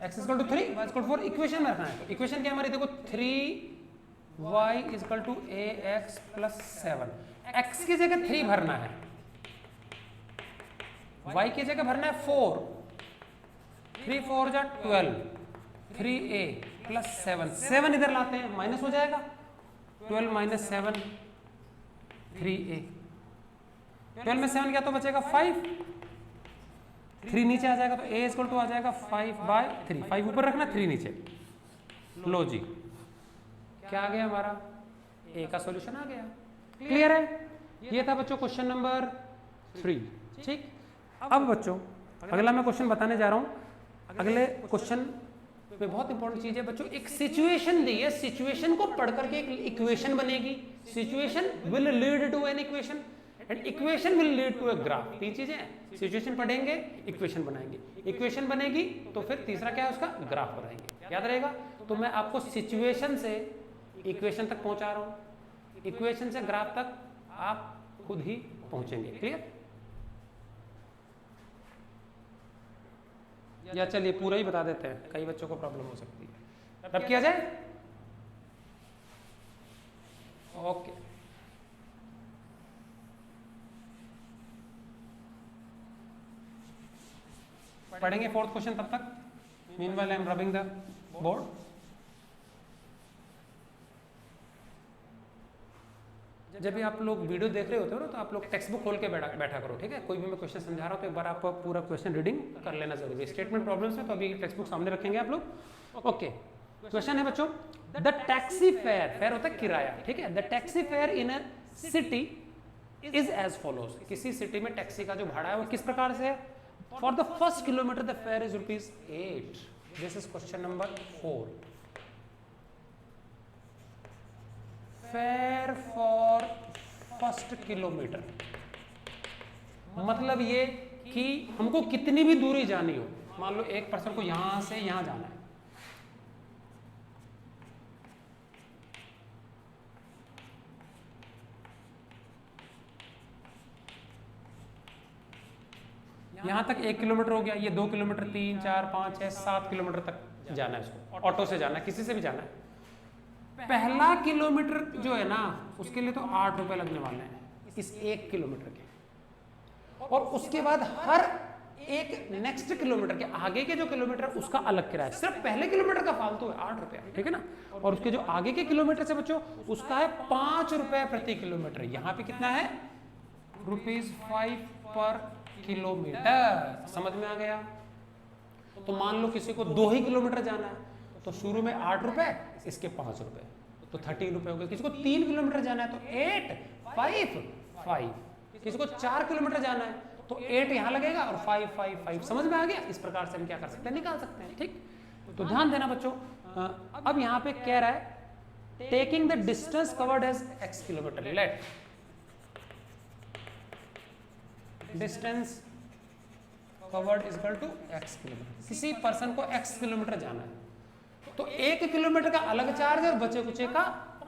x is equal to 3, y is equal to 4 equation में रखना है। तो इक्वेशन क्या हमारी, देखो 3y is equal to ax plus 7, x की जगह 3 भरना है, y की जगह भरना है 4, 3 4 जा 12, 3a प्लस 7, 7 इधर लाते हैं, माइनस हो जाएगा, 12 माइनस 7 3a, 12 में 7 क्या तो बचेगा 5, 3 नीचे आ जाएगा, तो a इक्वल टू आ जाएगा 5/3, 5 ऊपर रखना 3 नीचे। लो जी, क्या आ गया हमारा, ए का सॉल्यूशन आ गया। क्लियर है? ये था बच्चों क्वेश्चन नंबर 3। ठीक, अब बच्चों अगला मैं क्वेश्चन बताने जा रहा हूं। अगले क्वेश्चन में बहुत इंपॉर्टेंट चीज है बच्चों, एक सिचुएशन दी है, सिचुएशन को पढ़ करके एक इक्वेशन बनेगी। Situation will lead to an equation and equation will lead to a graph. 3 चीजें हैं, सिचुएशन पढ़ेंगे, इक्वेशन बनाएंगे, इक्वेशन बनेगी तो फिर तीसरा क्या है उसका ग्राफ बनाएंगे। याद रहेगा? तो मैं आपको सिचुएशन से इक्वेशन तक पहुंचा रहा हूं, इक्वेशन से ग्राफ तक आप खुद ही पहुंचेंगे। क्लियर? या चलिए पूरा ही बता देते हैं, कई बच्चों को प्रॉब्लम हो सकती है। रब किया जाए? ओके, पढ़ेंगे 4th क्वेश्चन तब तक। Meanwhile I am rubbing the board. जब भी आप लोग वीडियो देख रहे होते हो ना, तो आप लोग टेक्स्ट बुक खोल के बैठा करो। ठीक है? कोई भी मैं क्वेश्चन समझा रहा हूँ तो एक बार आप पूरा क्वेश्चन रीडिंग कर लेना जरूरी है। स्टेटमेंट प्रॉब्लम्स में तो अभी टेक्स्ट बुक सामने रखेंगे आप लोग। ओके, क्वेश्चन है बच्चों, द टैक्सी फेयर, फेयर होता है किराया। ठीक है? The taxi fare in a city is as follows. किसी सिटी में टैक्सी का जो भाड़ा है वो किस प्रकार से है? For the first kilometre the fare is ₹8। This is question number 4। Fare for first kilometre मतलब ये कि हमको कितनी भी दूरी जानी हो, मान लो एक पर्सन को यहां से यहां जाना है, यहां तक 1 किलोमीटर हो गया, ये 2 किलोमीटर, 3, 4, 5, 6, 7 किलोमीटर तक जाना है उसको, ऑटो से जाना है, किसी से भी जाना है। पहला किलोमीटर जो है ना उसके लिए तो 8 रुपए लगने वाले हैं इस 1 किलोमीटर के, और उसके बाद हर एक नेक्स्ट किलोमीटर के आगे के जो किलोमीटर है उसका अलग किराया। सिर्फ पहले किलोमीटर का फालतू है 8 रुपया, ठीक है ना। और उसके जो आगे के किलोमीटर से बच्चों उसका है 5 रुपए प्रति किलोमीटर। यहाँ पे कितना है? ₹5 पर किलोमीटर। समझ में आ गया? तो मान लो किसी को 2 ही किलोमीटर जाना है तो शुरू में 8 रुपए, इसके 5 रुपए, तो 13 रुपए हो गए। किसी को 3 किलोमीटर जाना है तो 8, 5, 5। किसी को 4 किलोमीटर जाना है तो 8 यहां लगेगा और 5, 5, 5। समझ में आ गया? इस प्रकार से हम क्या कर सकते हैं, निकाल सकते हैं। ठीक, तो ध्यान देना बच्चों। अब यहां पे कह रहा है taking the distance covered as x kilometre, let distance covered is equal to x kilometre. किसी पर्सन को x किलोमीटर जाना है तो 1 किलोमीटर का अलग चार्ज है और बचे कुचे का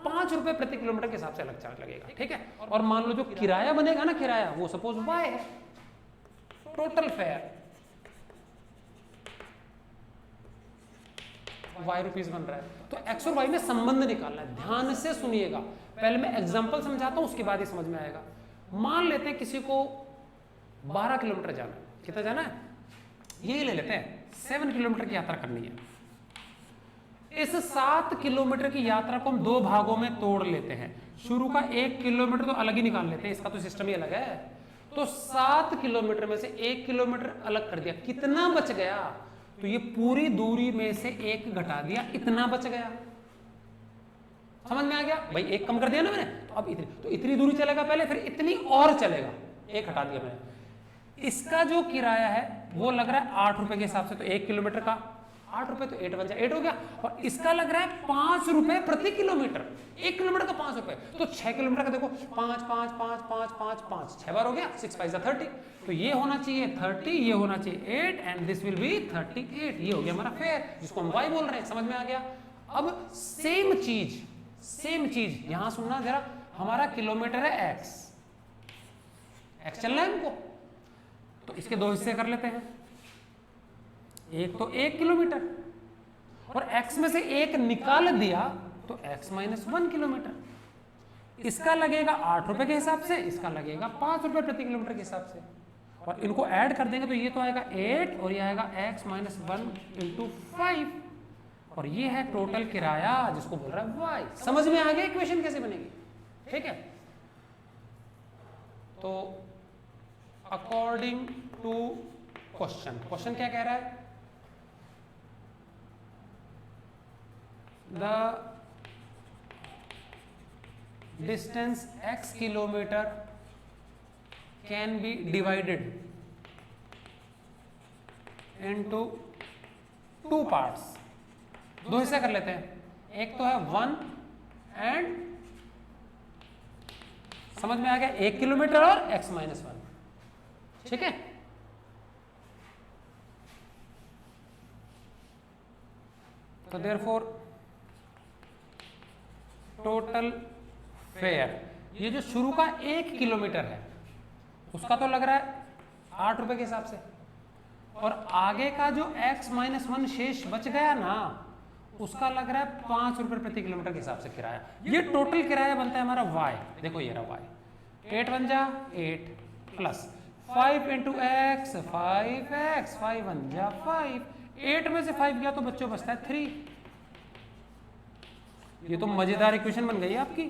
5 रुपए प्रति किलोमीटर के हिसाब से अलग चार्ज लगेगा। ठीक है? और मान लो जो किराया बनेगा ना, किराया वो सपोज y है, टोटल फेयर ₹y बन रहा है। तो x और y में संबंध निकालना है। ध्यान से सुनिएगा, पहले मैं एग्जांपल समझाता हूं उसके बाद ही समझ में आएगा। मान लेते हैं किसी को 12 किलोमीटर जाना है। कितना जाना है? ये ले लेते हैं 7 किलोमीटर की यात्रा करनी है। इस 7 किलोमीटर की यात्रा को हम 2 भागों में तोड़ लेते हैं। शुरू का 1 किलोमीटर तो अलग ही निकाल लेते हैं, इसका तो सिस्टम ही अलग है। तो 7 किलोमीटर में से 1 किलोमीटर अलग कर दिया, कितना बच गया? तो ये पूरी दूरी में से 1 घटा दिया, इतना बच गया। समझ में आ गया भाई? 1 कम कर दिया ना मैंने, तो अब इतनी दूरी चलेगा पहले, फिर इतनी और चलेगा, 1 हटा दिया मैंने। इसका जो किराया है वो लग रहा है 8 रुपए के हिसाब से, तो 1 किलोमीटर का 8 रुपए, तो 8 बन जाए 8 हो गया। और इसका लग रहा है 5 रुपए प्रति किलोमीटर, 1 किलोमीटर का 5 रुपए, तो 6 किलोमीटर का देखो 5, 5, 5, 5, 5, 5, 6 बार हो गया, 6 5 30। तो ये होना चाहिए 30, ये होना चाहिए 8 एंड दिस विल बी 38। ये हो गया हमारा फेयर, जिसको हम y बोल रहे हैं। समझ में आ गया? अब सेम चीज यहां सुनना जरा। हमारा किलोमीटर है x चलना है हमको, तो इसके 2 हिस्से कर लेते हैं। एक तो 1 किलोमीटर और x में से 1 निकाल दिया तो x - 1 किलोमीटर। इसका लगेगा 8 रुपए के हिसाब से, इसका लगेगा 5 रुपए प्रति किलोमीटर के हिसाब से, और इनको ऐड कर देंगे तो ये तो आएगा 8 और ये आएगा x - 1 × 5, और ये है टोटल किराया जिसको बोल रहा है y। समझ में आ गया इक्वेशन कैसे बनेगी? ठीक है? तो अकॉर्डिंग टू क्वेश्चन क्या कह रहा है? The distance x kilometre can be divided into 2 parts. 2 हिस्से कर लेते हैं, एक तो है 1 एंड समझ में आ गया 1 किलोमीटर और x माइनस 1, ठीक है। तो देयरफॉर टोटल फेयर, ये जो शुरू का 1 किलोमीटर है उसका तो लग रहा है 8 रुपए के हिसाब से, और आगे का जो x माइनस 1 शेष बच गया ना उसका लग रहा है 5 रुपए प्रति किलोमीटर के हिसाब से किराया। ये टोटल किराया बनता है हमारा y, देखो ये रहा y, 8 1 जा 8 प्लस 5 इंटू एक्स 5x, 5 1 जा 5, 8 में से 5 गया तो बच्चों बचता है 3। ये तो मजेदार इक्वेशन बन गई आपकी,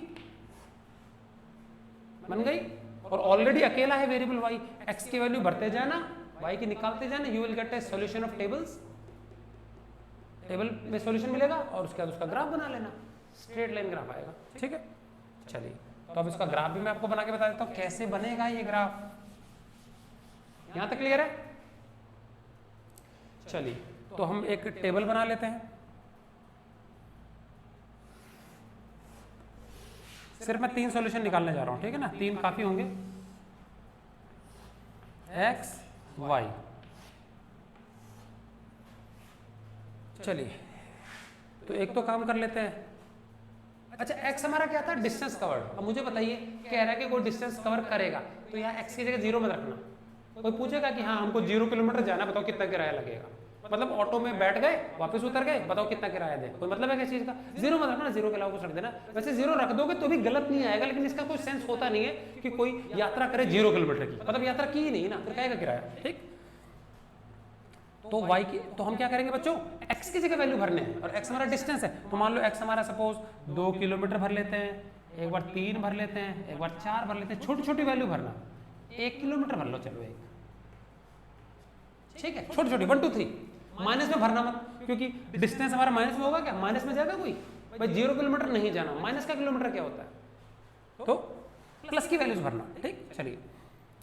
बन गई। और ऑलरेडी अकेला है वेरिएबल y, x की वैल्यू भरते जाना, y की निकालते जाना, you will get A solution of tables. Table में सॉल्यूशन मिलेगा और उसके बाद उसका ग्राफ बना लेना, स्ट्रेट लाइन ग्राफ आएगा, ठीक है। चलिए तो अब इसका ग्राफ भी मैं आपको बना के बता देता हूं कैसे बनेगा ये ग्राफ। यहां तक क्लियर है? चलिए तो हम एक टेबल बना लेते हैं, सिर्फ मैं 3 सॉल्यूशन निकालने जा रहा हूं, ठीक है ना, 3 काफी होंगे। x y, चलिए तो एक तो काम कर लेते हैं। अच्छा x हमारा क्या था, डिस्टेंस कवर्ड। अब मुझे बताइए, कह रहा है कि कोई डिस्टेंस कवर करेगा तो यहाँ x की जगह 0 मत रखना। कोई पूछेगा कि हाँ हमको 0 किलोमीटर जाना, बताओ कितना किराया लगेगा, मतलब ऑटो में बैठ गए वापस उतर गए, बताओ कितना किराया दे, कोई मतलब है किस चीज का, 0 मत रखना, 0 के अलावा कुछ रख देना। वैसे 0 रख दोगे तो भी गलत नहीं आएगा, लेकिन इसका कोई सेंस होता नहीं है कि कोई यात्रा करे 0 किलोमीटर की, मतलब यात्रा की ही नहीं ना, फिर कहेगा किराया, ठीक। तो y की, तो हम क्या करेंगे बच्चों, x की जगह वैल्यू भरने हैं, और x हमारा डिस्टेंस है, तो मान लो x हमारा सपोज 2 किलोमीटर भर लेते हैं, एक बार 3 भर लेते हैं, एक बार 4 भर लेते हैं, छोटी छोटी वैल्यू भरना, 1 किलोमीटर भर लो, चलो 1, ठीक है, छोटी छोटी 1 2 3, माइनस में भरना मत, क्योंकि डिस्टेंस हमारा माइनस में होगा क्या, माइनस में जाएगा कोई, भाई 0 किलोमीटर नहीं जाना, माइनस का किलोमीटर क्या होता है, तो प्लस की वैल्यूज भरना, ठीक। चलिए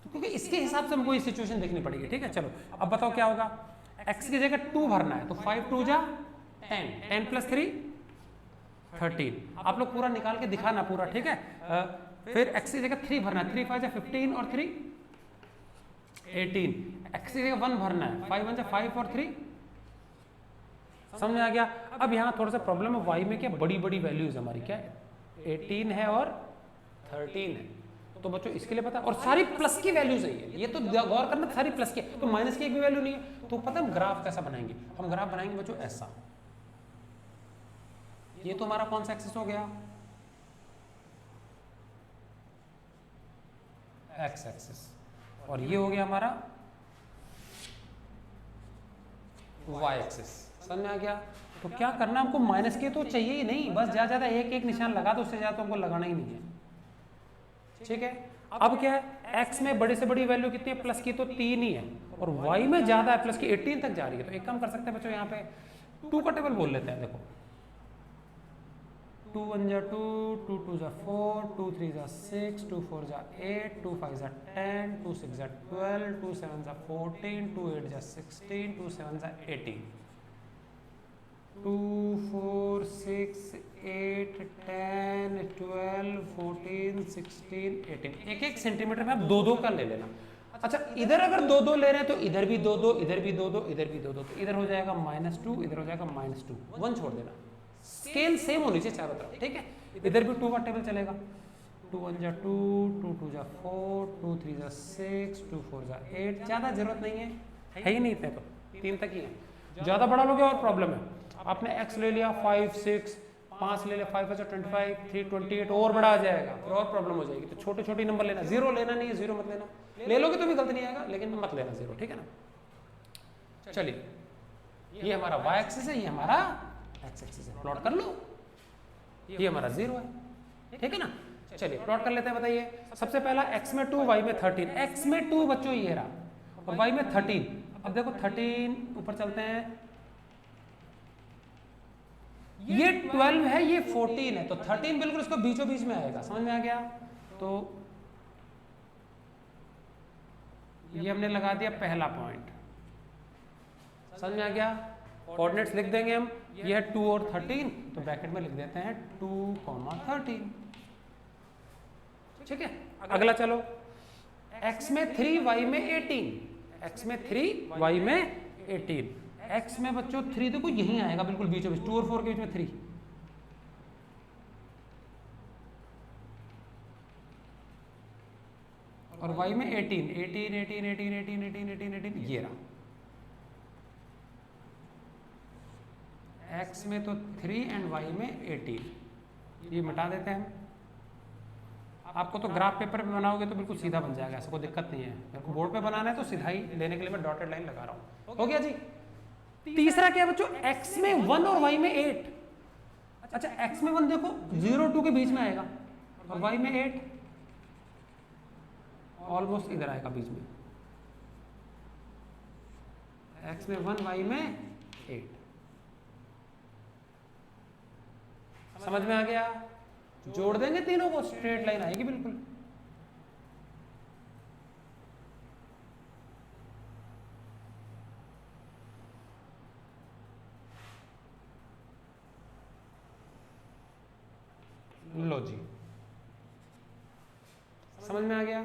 क्योंकि इसके हिसाब से हमको ये सिचुएशन देखनी पड़ेगी, ठीक है। चलो अब बताओ क्या होगा, x की जगह 2 भरना है, तो 5 2 जा 10, 10 प्लस 3 13, आप लोग पूरा निकाल के दिखाना पूरा, ठीक है। फिर x की जगह 3 भरना है, 3 5 जा 15 और 3 18, x की जगह 1 भरना है, 5 1 जा 5 और 3, समझ में आ गया। अब यहाँ थोड़ा सा प्रॉब्लम है, y में क्या बड़ी बड़ी वैल्यूज हमारी क्या है, 18 है और 13 है, तो बच्चों इसके लिए पता, और सारी प्लस की वैल्यूज है, ये तो गौर करना, सारी प्लस की, तो माइनस की एक भी वैल्यू नहीं है। तो पता हम ग्राफ कैसा बनाएंगे, हम ग्राफ बनाएंगे बच्चों ऐसा, ये तो हमारा कौन सा एक्सिस हो गया, एक्स एक्सिस, और ये हो गया हमारा वाई एक्सिस, समझ में आ गया। तो क्या करना हमको, माइनस के तो चाहिए ही नहीं, बस ज्यादा एक एक निशान लगा दो, उससे ज्यादा तो हमको लगाना ही नहीं है, ठीक है। अब क्या है, x में बड़े से बड़ी वैल्यू कितनी है, प्लस की तो 3 ही है, और y में ज्यादा है, प्लस की 18 तक जा रही है। तो एक काम कर सकते हैं बच्चों, यहाँ पे 2 का टेबल बोल लेते हैं, देखो 2 1 जा 2, 2 2 जा 4, 2 3 जा 6, 2 4 जा 8, 2 5 जा 10, 2 6 जा 12, 2 7 जा 14, 2 8 जा 16, 2 7 जा 18, 2 4 6 8 10 12 14 16 18, एक एक सेंटीमीटर में आप 2 2 का ले लेना। अच्छा इधर अगर 2 2 ले रहे हैं तो इधर भी 2 2, इधर भी 2 2, इधर भी 2 2, तो इधर हो जाएगा -2, इधर हो जाएगा -2, 1 छोड़ देना, स्केल सेम होनी चाहिए चारों तरफ, ठीक है। इधर भी 2 का टेबल चलेगा, 2 1 जा 2, 2 2 जा 4, 2 3 जा 6, 2 4 जा 8, ज्यादा जरूरत नहीं है ही नहीं, इतने तो 3 तक ही है, ज्यादा बड़ा लोगे और प्रॉब्लम है। आपने x ले लिया 5 6, 5 ले लिया 5 25, 3 28, और बड़ा आ जाएगा, और प्रॉब्लम हो जाएगी। तो छोटे छोटे नंबर लेना, 0 लेना नहीं है, 0 मत लेना, ले लोगे तो भी गलत नहीं आएगा, लेकिन मत लेना 0, ठीक है ना। चलिए ये हमारा y एक्सिस है, ये हमारा x एक्सिस है, प्लॉट कर लो, ये हमारा 0 है, ठीक है ना। चलिए प्लॉट कर लेते हैं, बताइए सबसे पहला x में 2, y में 13, x में 2 बच्चों ये रहा, और y में 13। अब देखो 13 ऊपर चलते हैं, ये 12 है, ये 14 है, तो 13 बिल्कुल इसको बीचों बीच में आएगा। समझ में आ गया? तो ये हमने लगा दिया पहला पॉइंट। समझ में आ गया? कोऑर्डिनेट्स लिख देंगे हम, ये है 2 और 13, तो ब्रैकेट में लिख देते हैं 2,13। ठीक है, अगला चलो, x में 3 y में 18, x में 3 y में 18, x में बच्चों 3 देखो यहीं आएगा बिल्कुल बीचों बीच, 2 और 4 के बीच में 3, और y में 18, 18, 18, 18, 18, 18, 18, 18, ये रहा। x में तो 3 एंड y में 18, ये मिटा देते हैं हम। आपको तो ग्राफ पेपर पे बनाओगे तो बिल्कुल सीधा बन जाएगा, ऐसा कोई दिक्कत नहीं है। मेरे को बोर्ड पे बनाना है तो सीधा ही लेने के लिए मैं डॉटेड लाइन लगा रहा हूँ। हो गया जी। तीसरा क्या बच्चों, x में 1 और y में 8। अच्छा, x में 1 देखो 0 2 के बीच में आएगा, और y में 8 ऑलमोस्ट इधर आएगा बीच में। x में 1 y में 8। समझ में आ गया? जोड़ देंगे तीनों को, स्ट्रेट लाइन आएगी बिल्कुल। लो जी, समझ में आ गया?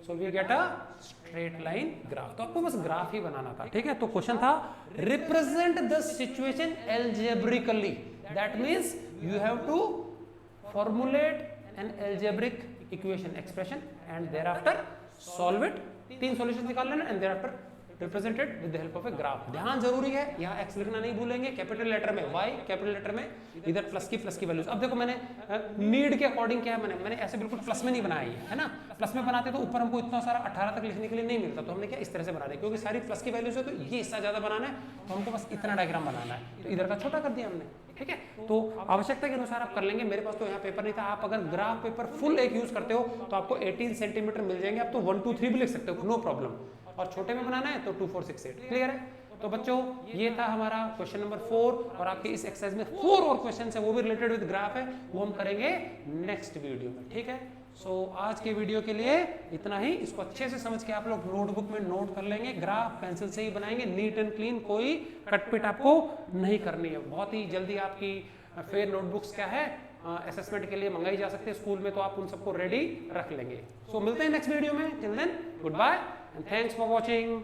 So we get a straight line graph. तो आपको बस ग्राफ ही बनाना था, ठीक है? तो क्वेश्चन था represent the situation algebraically, that means you have to formulate an algebraic equation expression and thereafter solve it। 3 solution निकाल लेना and thereafter represent it with the help of a graph। ध्यान जरूरी है, यहाँ x लिखना नहीं भूलेंगे, कैपिटल लेटर में y, कैपिटल लेटर में इधर प्लस की वैल्यूज। अब देखो मैंने नीड के अकॉर्डिंग क्या है, मैंने ऐसे बिल्कुल प्लस में नहीं बनाई है ना। प्लस में बनाते तो ऊपर हमको इतना सारा 18 तक लिखने के लिए नहीं मिलता, तो हमने क्या इस तरह से बना दिया, क्योंकि सारी प्लस की वैल्यूज है तो ये हिस्सा ज्यादा बनाना है, तो हमको बस इतना डायग्राम बनाना है, तो इधर का छोटा कर दिया हमने। ठीक है, तो आवश्यकता के अनुसार आप कर लेंगे। मेरे पास तो यहाँ पेपर नहीं था, आप अगर ग्राफ पेपर फुल एक यूज करते हो तो आपको 18 सेंटीमीटर मिल जाएंगे, आप तो 1 2 3 भी लिख सकते हो, नो प्रॉब्लम। और छोटे में बनाना है तो 2 4 6 8। क्लियर है? तो बच्चों ये था हमारा क्वेश्चन नंबर 4, और आपके इस एक्सरसाइज में 4 और क्वेश्चन है, वो भी रिलेटेड विद ग्राफ है, वो हम करेंगे नेक्स्ट वीडियो में। ठीक है, सो आज के वीडियो के लिए इतना ही। इसको अच्छे से समझ के आप लोग नोटबुक में नोट कर लेंगे, ग्राफ पेंसिल से ही बनाएंगे, नीट एंड क्लीन, कोई कटपिट आपको नहीं करनी है। बहुत ही जल्दी आपकी फेयर नोटबुक्स क्या है असेसमेंट के लिए मंगाई जा सकती है स्कूल में, तो आप उन सबको रेडी रख लेंगे। सो मिलते हैं नेक्स्ट वीडियो में, till then goodbye and thanks for watching.